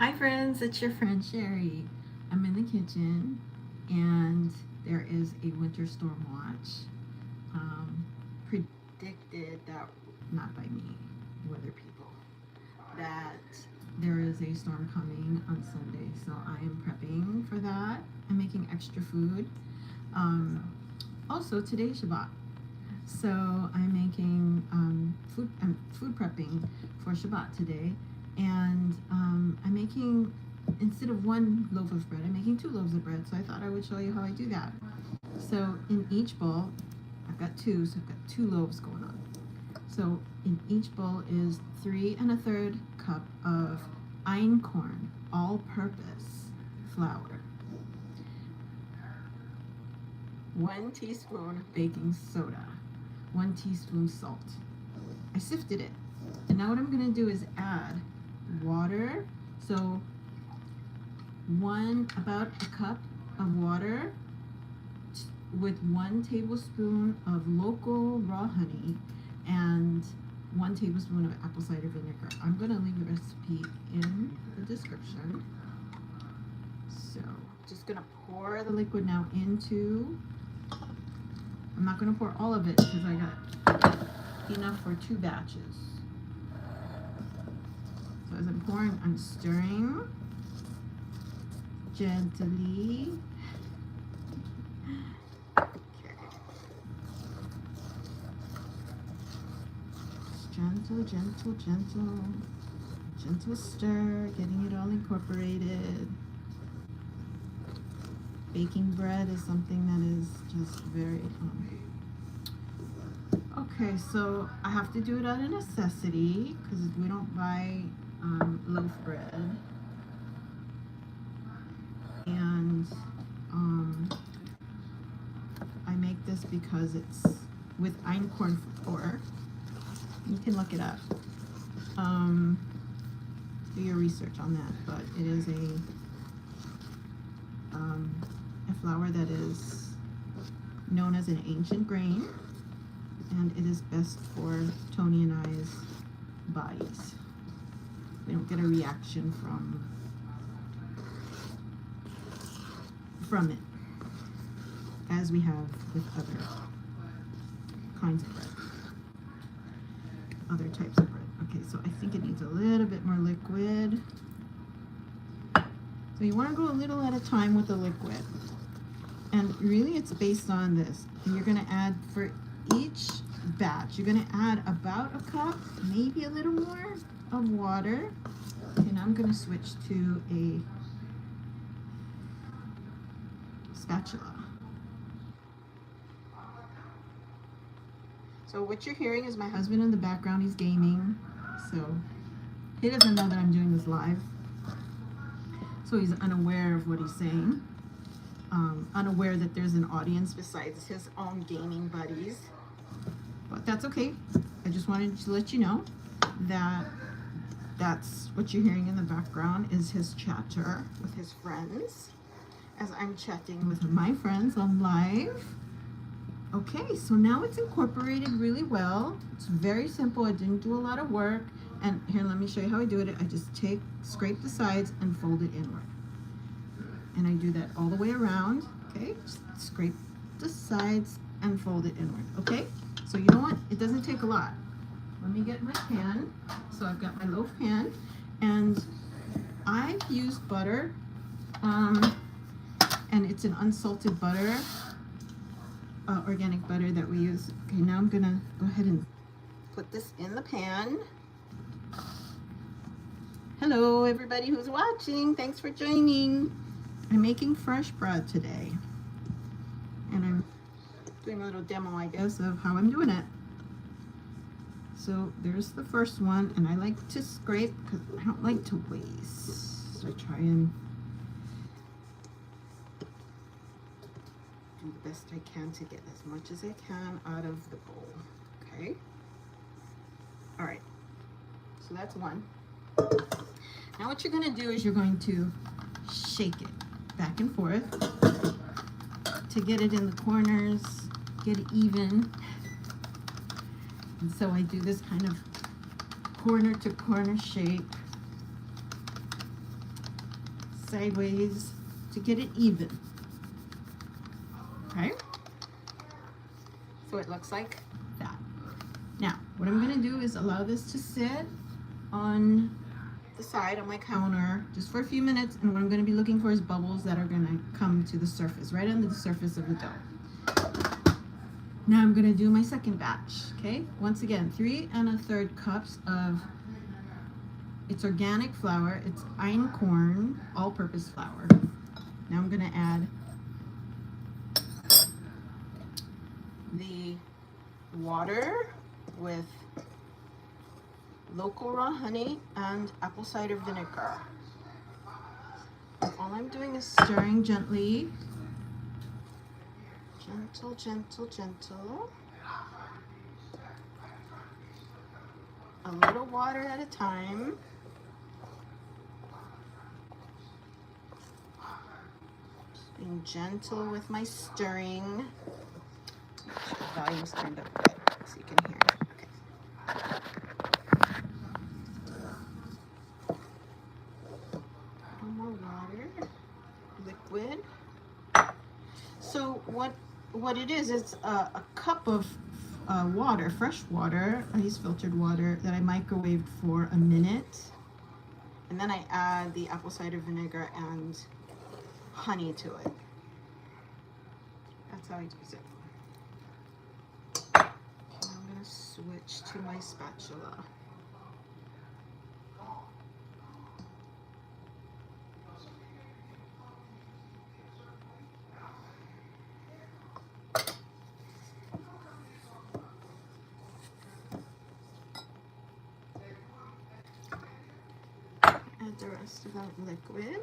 Hi friends, it's your friend Sherry. I'm in the kitchen and there is a winter storm watch. Predicted that, not by me, weather people, that there is a storm coming on Sunday. So I am prepping for that. I'm making extra food. Also today's Shabbat. So I'm making food prepping for Shabbat today. And I'm making, instead of one loaf of bread, I'm making 2 loaves of bread. So I thought I would show you how I do that. So in each bowl, I've got 2, so I've got 2 loaves going on. So in each bowl is 3 1/3 cup of einkorn, all-purpose flour, 1 teaspoon baking soda, 1 teaspoon salt. I sifted it. And now what I'm going to do is add water. So about a cup of water with 1 tablespoon of local raw honey and 1 tablespoon of apple cider vinegar. I'm going to leave the recipe in the description. So just going to pour the liquid now into, I'm not going to pour all of it because I got enough for 2 batches. So as I'm pouring, I'm stirring gently. Okay. Just gentle stir, getting it all incorporated. Baking bread is something that is just very okay, so I have to do it out of necessity because we don't buy loaf bread, and I make this because it's with einkorn flour. You can look it up, do your research on that, but it is a flour that is known as an ancient grain, and it is best for Tony and I's bodies. We don't get a reaction from it as we have with other kinds of bread, other types of bread. Okay, so I think it needs a little bit more liquid. So you want to go a little at a time with the liquid, and really it's based on this. You're going to add, for each batch, you're going to add about a cup, maybe a little more, of water. And I'm going to switch to a spatula. So what you're hearing is my husband in the background. He's gaming, so he doesn't know that I'm doing this live, so he's unaware of what he's saying, unaware that there's an audience besides his own gaming buddies. But that's okay. I just wanted to let you know that that's what you're hearing in the background is his chatter with his friends as I'm chatting with my friends on live. Okay, so now it's incorporated really well. It's very simple. I didn't do a lot of work. And here, let me show you how I do it. I just scrape the sides and fold it inward. And I do that all the way around. Okay, just scrape the sides and fold it inward. Okay, so you know what? It doesn't take a lot. Let me get my pan. So I've got my loaf pan, and I've used butter, and it's an unsalted butter, organic butter that we use. Okay, now I'm gonna go ahead and put this in the pan. Hello everybody who's watching, thanks for joining. I'm making fresh bread today, and I'm doing a little demo, I guess, of how I'm doing it. So there's the first one, and I like to scrape because I don't like to waste. So I try and do the best I can to get as much as I can out of the bowl. Okay. All right. So that's one. Now what you're going to do is you're going to shake it back and forth to get it in the corners, get it even. And so I do this kind of corner to corner shake. sideways to get it even. Okay? So it looks like that. Now, what I'm gonna do is allow this to sit on the side on my counter just for a few minutes, and what I'm gonna be looking for is bubbles that are gonna come to the surface, right under the surface of the dough. Now I'm gonna do my second batch, okay? Once again, 3 1/3 cups of, it's organic flour, it's einkorn, all-purpose flour. Now I'm gonna add the water with local raw honey and apple cider vinegar. All I'm doing is stirring gently. Gentle, gentle, gentle. A little water at a time. Just being gentle with my stirring. The volume's turned up good so you can hear it. Okay. A little more water, liquid. So what it is, it's a cup of water, fresh water. I use filtered water that I microwaved for a minute, and then I add the apple cider vinegar and honey to it. That's how I use it. And I'm gonna switch to my spatula. Add the rest of that liquid.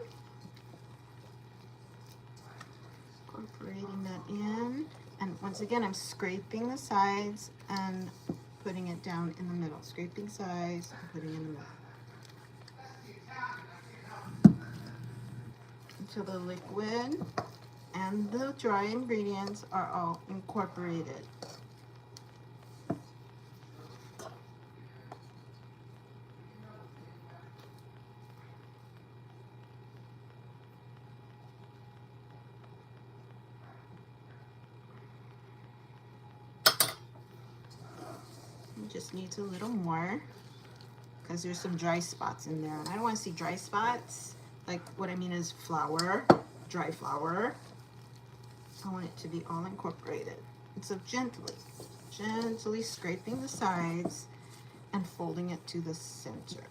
Incorporating that in. And once again, I'm scraping the sides and putting it down in the middle. Scraping sides and putting it in the middle. Until the liquid and the dry ingredients are all incorporated. Just needs a little more because there's some dry spots in there, and I don't want to see dry spots. Like, what I mean is flour, dry flour. I want it to be all incorporated. And so gently scraping the sides and folding it to the center.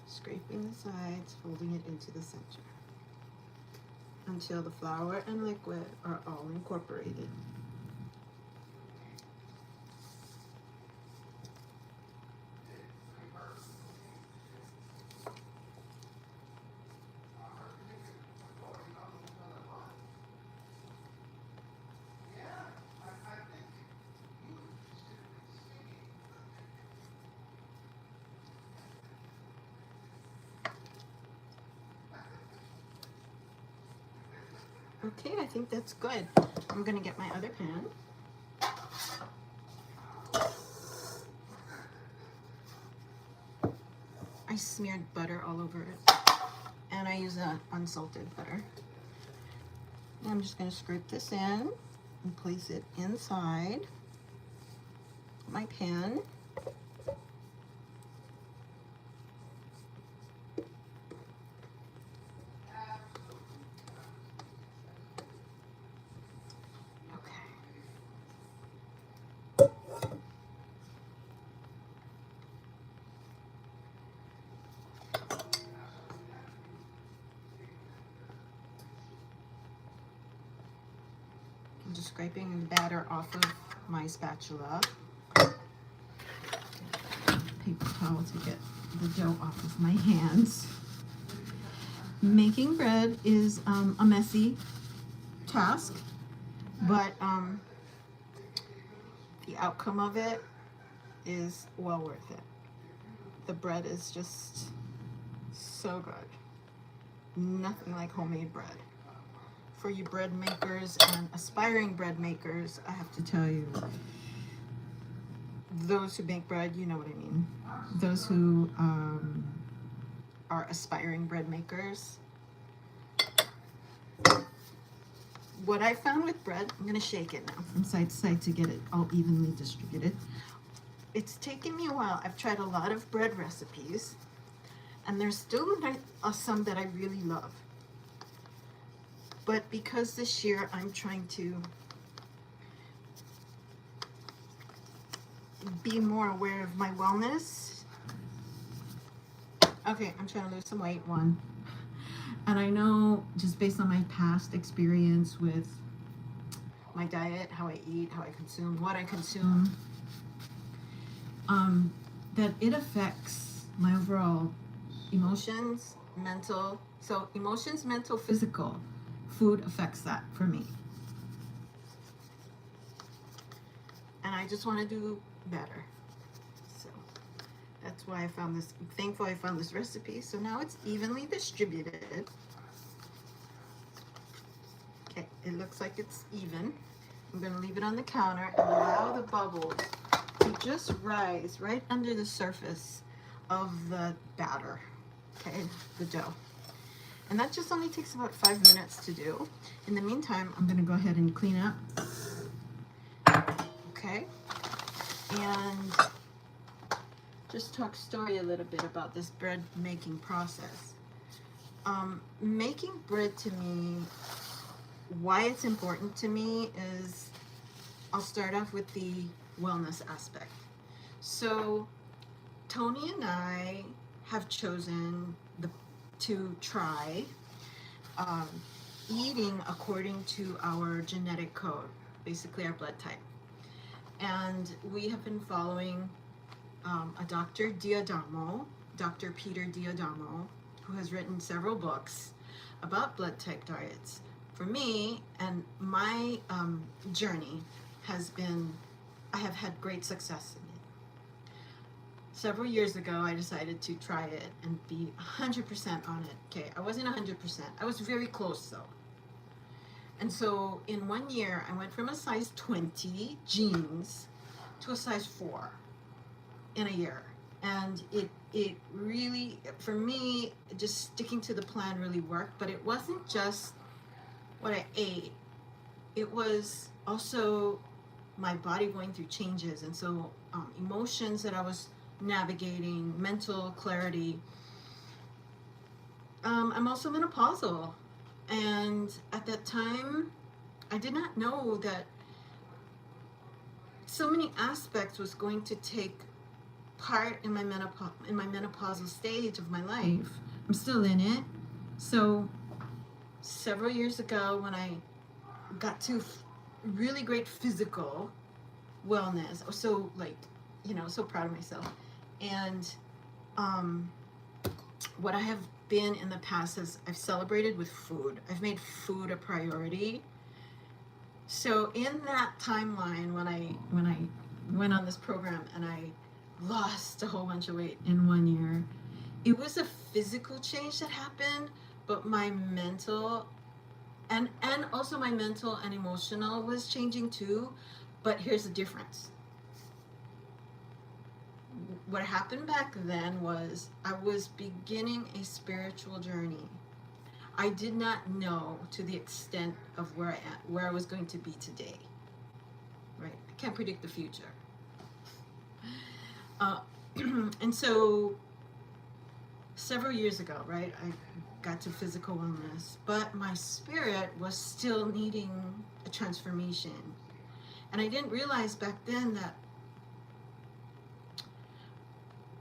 Scraping the sides, folding it into the center until the flour and liquid are all incorporated. Okay, I think that's good. I'm gonna get my other pan. I smeared butter all over it, and I use unsalted butter. And I'm just gonna scrape this in and place it inside my pan. I'm just scraping the batter off of my spatula. Paper towel to get the dough off of my hands. Making bread is a messy task, but the outcome of it is well worth it. The bread is just so good. Nothing like homemade bread. For you bread makers and aspiring bread makers, I have to tell you, those who bake bread, you know what I mean. Those who are aspiring bread makers. What I found with bread, I'm going to shake it now from side to side to get it all evenly distributed. It's taken me a while. I've tried a lot of bread recipes, and there's still some that I really love. But because this year I'm trying to be more aware of my wellness. Okay, I'm trying to lose some weight, one. And I know just based on my past experience with my diet, how I eat, how I consume, what I consume, that it affects my overall emotions, mental. So emotions, mental, physical. Food affects that for me. And I just want to do better. So that's why I found this. I'm thankful I found this recipe. So now it's evenly distributed. Okay, it looks like it's even. I'm going to leave it on the counter and allow the bubbles to just rise right under the surface of the batter, okay, the dough. And that just only takes about 5 minutes to do. In the meantime, I'm going to go ahead and clean up. Okay, and just talk story a little bit about this bread making process. Making bread to me, why it's important to me is, I'll start off with the wellness aspect. So Tony and I have chosen to try eating according to our genetic code, basically our blood type. And we have been following a Dr. Dr. Peter Diadamo, who has written several books about blood type diets. For me, and my journey has been, I have had great success in it. Several years ago, I decided to try it and be 100% on it. Okay, I wasn't 100%. I was very close though. And so in 1 year, I went from a size 20 jeans to a size 4 in a year. And it really, for me, just sticking to the plan really worked. But it wasn't just what I ate. It was also my body going through changes. And so emotions that I was navigating, mental clarity. I'm also menopausal. And at that time, I did not know that so many aspects was going to take part in my menopausal stage of my life. I'm still in it. So several years ago, when I got to really great physical wellness, I was so so proud of myself. And what I have been in the past is I've celebrated with food. I've made food a priority. So in that timeline, when I went on this program and I lost a whole bunch of weight in 1 year, it was a physical change that happened, but my mental and also my mental and emotional was changing too. But here's the difference. What happened back then was I was beginning a spiritual journey. I did not know to the extent of where I was going to be today. Right? I can't predict the future. And so several years ago, right, I got to physical wellness, but my spirit was still needing a transformation. And I didn't realize back then that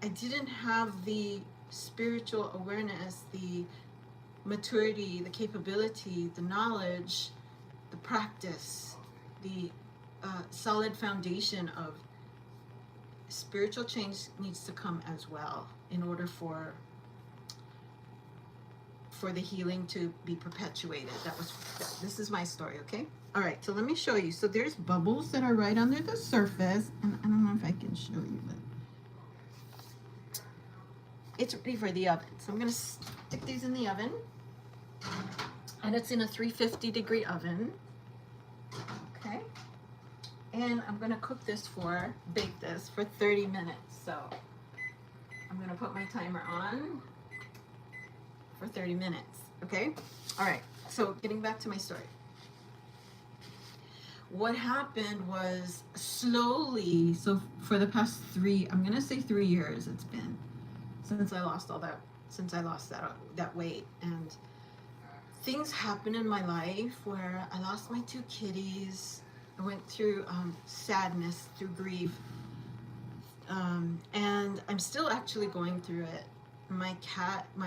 I didn't have the spiritual awareness, the maturity, the capability, the knowledge, the practice, the solid foundation of spiritual change needs to come as well in order for the healing to be perpetuated. This is my story, okay? All right, so let me show you. So there's bubbles that are right under the surface, and I don't know if I can show you that. It's ready for the oven. So I'm gonna stick these in the oven, and it's in a 350 degree oven, okay? And I'm gonna bake this for 30 minutes. So I'm gonna put my timer on for 30 minutes, okay? All right, so getting back to my story. What happened was slowly, so for the past I'm gonna say 3 years it's been since I lost that weight, and things happened in my life where I lost my 2 kitties. I went through sadness, through grief, and I'm still actually going through it. My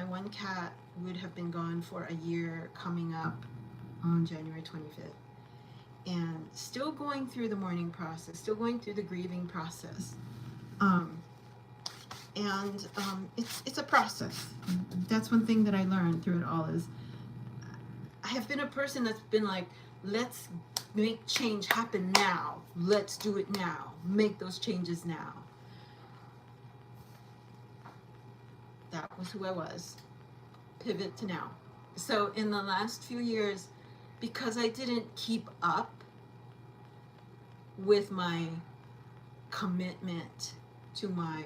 one cat would have been gone for a year coming up on January 25th. And still going through the mourning process, still going through the grieving process. It's a process. That's one thing that I learned through it all is I have been a person that's been like, let's make change happen now. Let's do it now. Make those changes now. That was who I was. Pivot to now. So in the last few years, because I didn't keep up with my commitment to my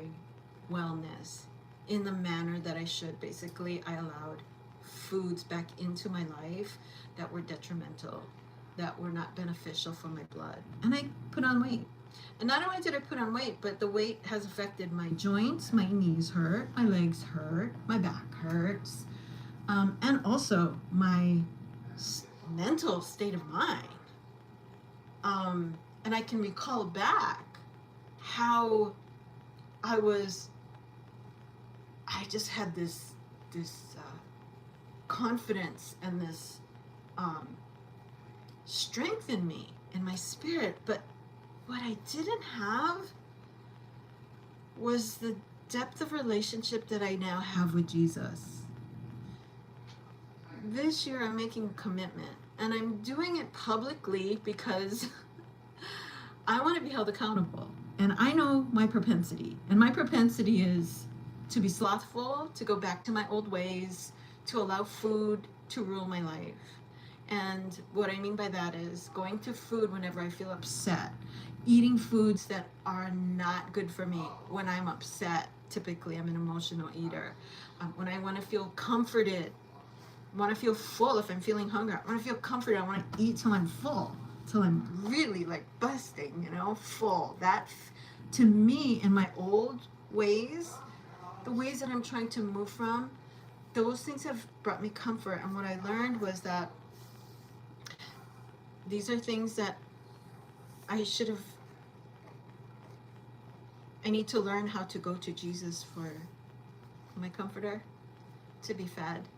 wellness in the manner that I should, basically, I allowed foods back into my life that were detrimental, that were not beneficial for my blood. And I put on weight. And not only did I put on weight, but the weight has affected my joints. My knees hurt, my legs hurt, my back hurts, and also my mental state of mind. And I can recall back how I just had this confidence and this strength in me, in my spirit. But what I didn't have was the depth of relationship that I now have with Jesus. This year I'm making a commitment, and I'm doing it publicly because I want to be held accountable. And I know my propensity. And my propensity is to be slothful, to go back to my old ways, to allow food to rule my life. And what I mean by that is going to food whenever I feel upset, eating foods that are not good for me when I'm upset. Typically, I'm an emotional eater. When I want to feel comforted, want to feel full. If I'm feeling hungry, I want to feel comforted. I want to eat till I'm full, till I'm really like busting, full. That, to me, in my old ways, the ways that I'm trying to move from, those things have brought me comfort. And what I learned was that these are things that I need to learn how to go to Jesus for my comforter, to be fed.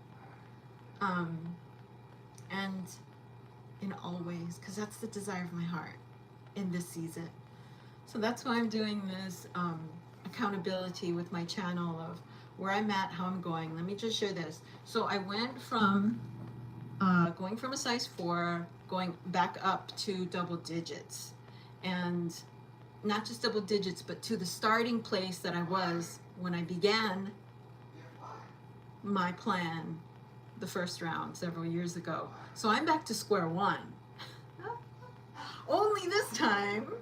And in all ways, because that's the desire of my heart in this season. So that's why I'm doing this accountability with my channel of where I'm at, how I'm going. Let me just share this. So I went from going from a size 4, going back up to double digits. And not just double digits, but to the starting place that I was when I began my plan the first round several years ago. So I'm back to square one. Only this time,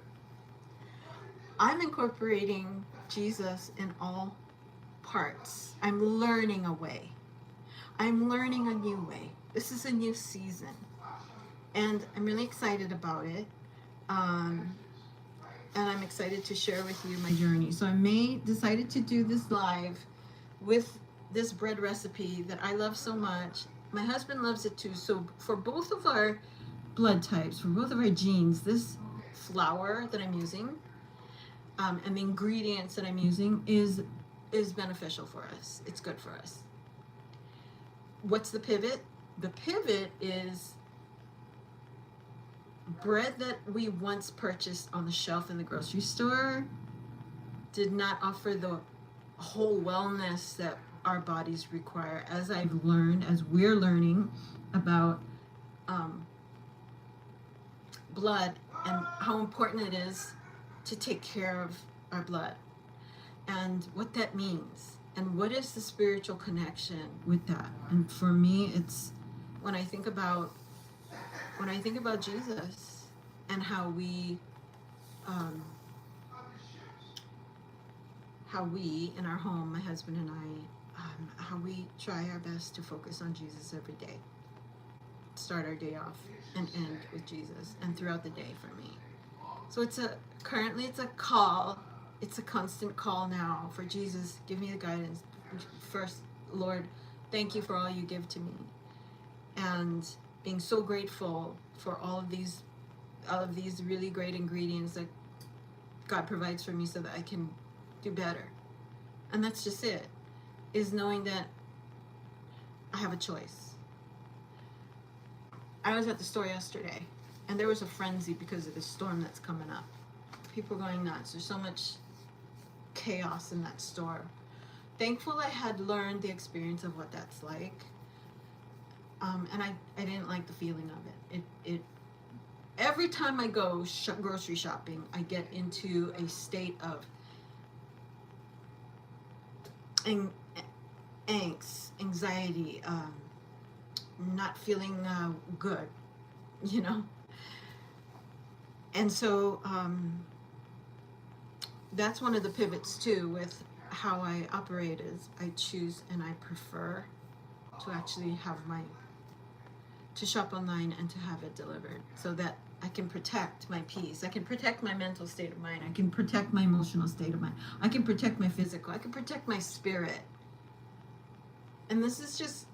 I'm incorporating Jesus in all parts. I'm learning a way. I'm learning a new way. This is a new season. And I'm really excited about it. And I'm excited to share with you my journey. So I decided to do this live with this bread recipe that I love so much. My husband loves it too. So for both of our blood types, for both of our genes, this flour that I'm using and the ingredients that I'm using is beneficial for us. It's good for us. What's the pivot? The pivot is bread that we once purchased on the shelf in the grocery store did not offer the whole wellness that our bodies require, as I've learned, as we're learning about blood and how important it is to take care of our blood and what that means and what is the spiritual connection with that. And for me, it's when I think about Jesus and how we how we in our home, my husband and I, how we try our best to focus on Jesus every day. Start our day off and end with Jesus, and throughout the day for me. So currently it's a call. It's a constant call now for Jesus. Give me the guidance. First, Lord, thank you for all you give to me, and being so grateful for all of these really great ingredients that God provides for me so that I can do better. And that's just it, is knowing that I have a choice. I was at the store yesterday, and there was a frenzy because of the storm that's coming up. People are going nuts. There's so much chaos in that store. Thankful I had learned the experience of what that's like. And I didn't like the feeling of it. Every time I go grocery shopping, I get into a state of angst, anxiety, not feeling good, you know. And so that's one of the pivots too with how I operate, is I choose and I prefer to actually to shop online and to have it delivered, so that I can protect my peace. I can protect my mental state of mind. I can protect my emotional state of mind. I can protect my physical. I can protect my spirit. And this is just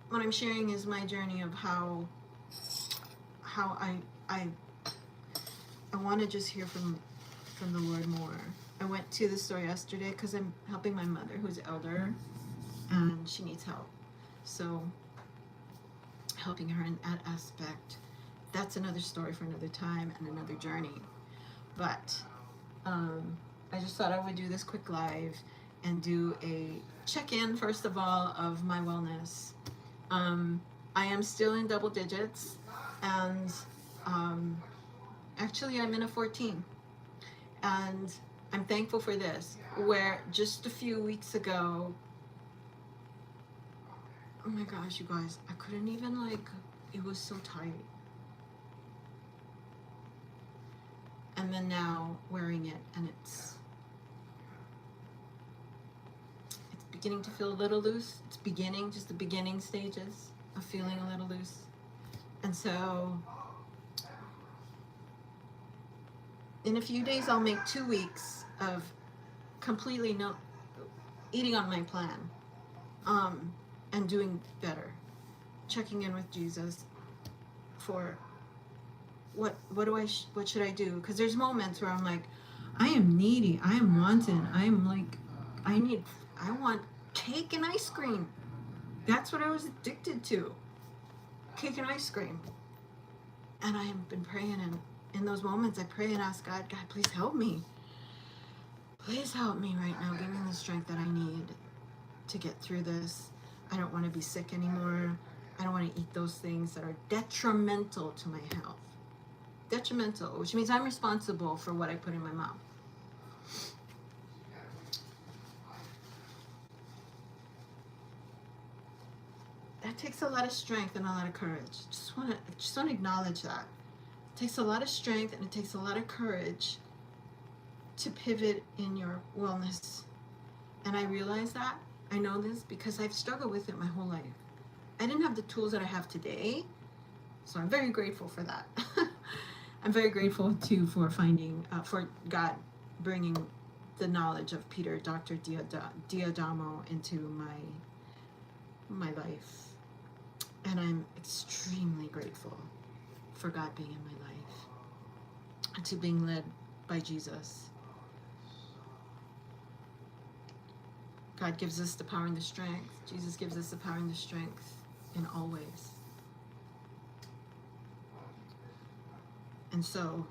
what I'm sharing, is my journey of how I want to just hear from the Lord more. I went to the store yesterday because I'm helping my mother, who's elder, and she needs help. So helping her in that aspect, that's another story for another time and another journey. But I just thought I would do this quick live and do a check-in, first of all, of my wellness. I am still in double digits, and actually I'm in a 14. And I'm thankful for this, where just a few weeks ago, oh my gosh, you guys, I couldn't even, it was so tight. And then now wearing it, and it's beginning to feel a little loose. It's just the beginning stages of feeling a little loose. And so in a few days, I'll make 2 weeks of completely eating on my plan, and doing better, checking in with Jesus for what should I do? Because there's moments where I'm like, I am needy, I am wanting, I want cake and ice cream. That's what I was addicted to, cake and ice cream. And I have been praying, and in those moments I pray and ask God, please help me. Please help me right now. Give me the strength that I need to get through this. I don't want to be sick anymore. I don't want to eat those things that are detrimental to my health. Detrimental, which means I'm responsible for what I put in my mouth. That takes a lot of strength and a lot of courage. Just want to acknowledge that. It takes a lot of strength and it takes a lot of courage to pivot in your wellness. And I realize that. I know this because I've struggled with it my whole life. I didn't have the tools that I have today, so I'm very grateful for that. I'm very grateful too for for God bringing the knowledge of Dr. Diadamo into my life. And I'm extremely grateful for God being in my life and to being led by Jesus. God gives us the power and the strength. Jesus gives us the power and the strength in all ways. And so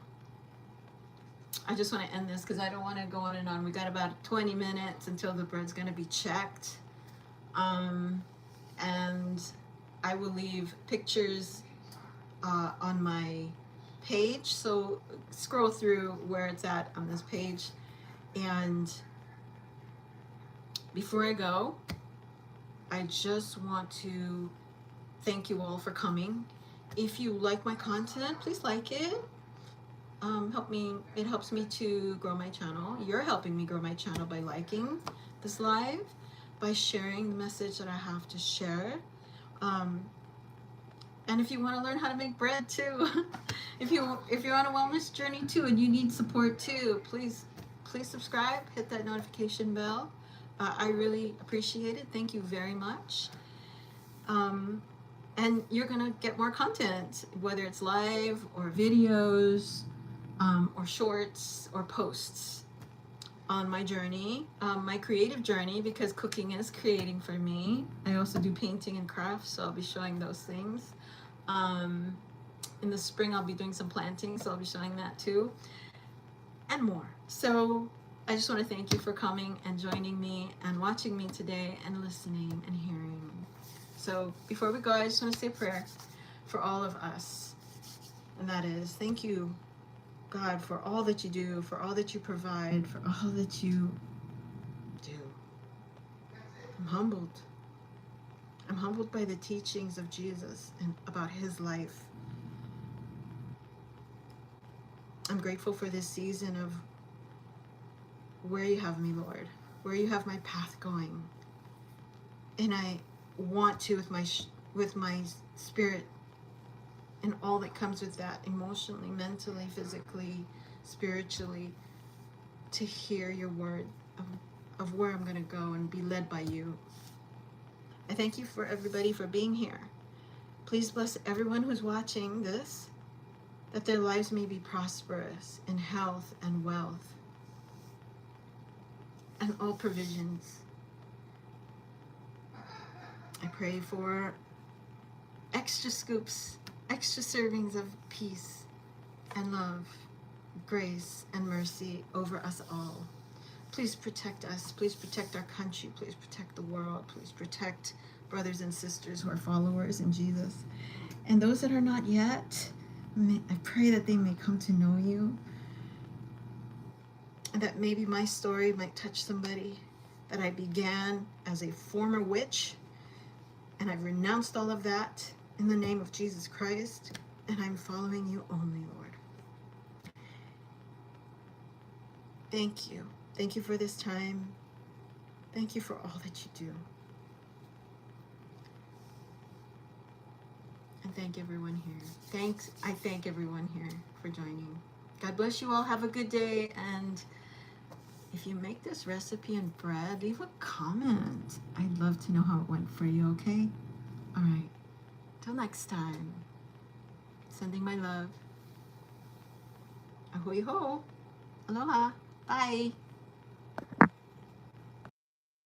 I just want to end this because I don't want to go on and on. We got about 20 minutes until the bread's going to be checked. And I will leave pictures on my page. So scroll through where it's at on this page. And before I go, I just want to thank you all for coming. If you like my content, please like it. It helps me to grow my channel. You're helping me grow my channel by liking this live, by sharing the message that I have to share. And if you want to learn how to make bread too, if you're on a wellness journey too and you need support too, please subscribe, hit that notification bell. I really appreciate it. Thank you very much. And you're gonna get more content, whether it's live or videos, or shorts or posts on my journey, my creative journey, because cooking is creating for me. I also do painting and crafts, so I'll be showing those things. In the spring, I'll be doing some planting, so I'll be showing that too, and more. So I just want to thank you for coming and joining me and watching me today and listening and hearing. So before we go, I just want to say a prayer for all of us, and that is, thank you, God, for all that you do, for all that you provide, for all that you do. I'm humbled. I'm humbled by the teachings of Jesus and about his life. I'm grateful for this season of where you have me, Lord, where you have my path going. And I want to, with my spirit and all that comes with that, emotionally, mentally, physically, spiritually, to hear your word of where I'm going to go and be led by you. I thank you for everybody for being here. Please bless everyone who's watching this, that their lives may be prosperous in health and wealth and all provisions. I pray for extra scoops, extra servings of peace and love, grace and mercy over us all. Please protect us. Please protect our country. Please protect the world. Please protect brothers and sisters who are followers in Jesus. And those that are not yet, I pray that they may come to know you, and that maybe my story might touch somebody, that I began as a former witch, and I've renounced all of that in the name of Jesus Christ, and I'm following you only, Lord. Thank you. Thank you for this time. Thank you for all that you do. And thank everyone here. I thank everyone here for joining. God bless you all. Have a good day. And if you make this recipe and bread, leave a comment. I'd love to know how it went for you, okay? All right. Till next time. Sending my love. Ahoy ho. Aloha. Bye.